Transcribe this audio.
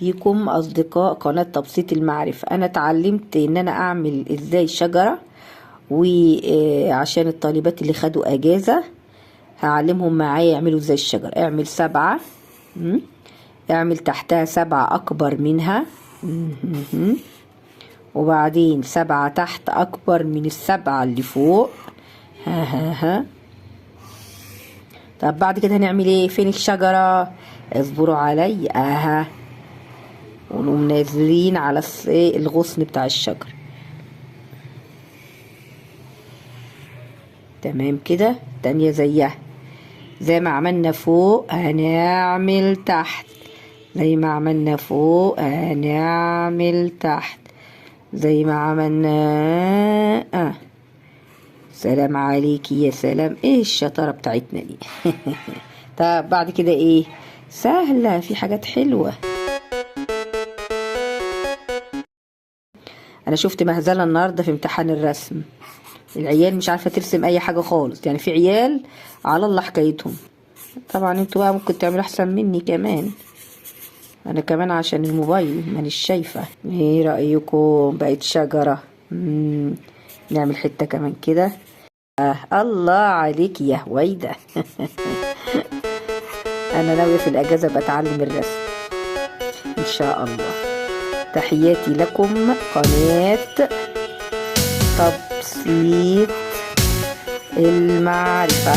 بيكم أصدقاء قناة تبسيط المعرفة. أنا اتعلمت إن أنا أعمل إزاي شجرة، وعشان الطالبات اللي خدوا أجازة هعلمهم معايا يعملوا إزاي الشجرة. اعمل 7، اعمل تحتها 7 أكبر منها، وبعدين 7 تحت أكبر من ال7 اللي فوق. ها. طب بعد كده هنعمل ايه؟ فين الشجرة؟ اصبروا علي. ونقوم نازلين على الغصن بتاع الشجر. تمام كده. تانية زيها، زي ما عملنا فوق هنعمل تحت، زي ما عملنا فوق هنعمل تحت، زي ما عملنا. سلام عليكي، يا سلام. ايه الشطارة بتاعتنا دي؟ طب بعد كده ايه؟ سهلة، في حاجات حلوة. انا شفت مهزلة النهاردة في امتحان الرسم، العيال مش عارفة ترسم اي حاجة خالص، يعني في عيال على الله حكايتهم. طبعا انتوا بقى ممكن تعملوا احسن مني كمان، انا كمان عشان الموبايل مانيش شايفة. ايه رأيكم؟ بقت شجرة. نعمل حتة كمان كده. الله عليك يا هويدا. انا ناوية في الاجازة بتعلم الرسم ان شاء الله. تحياتي لكم قناة تبسيط المعرفة.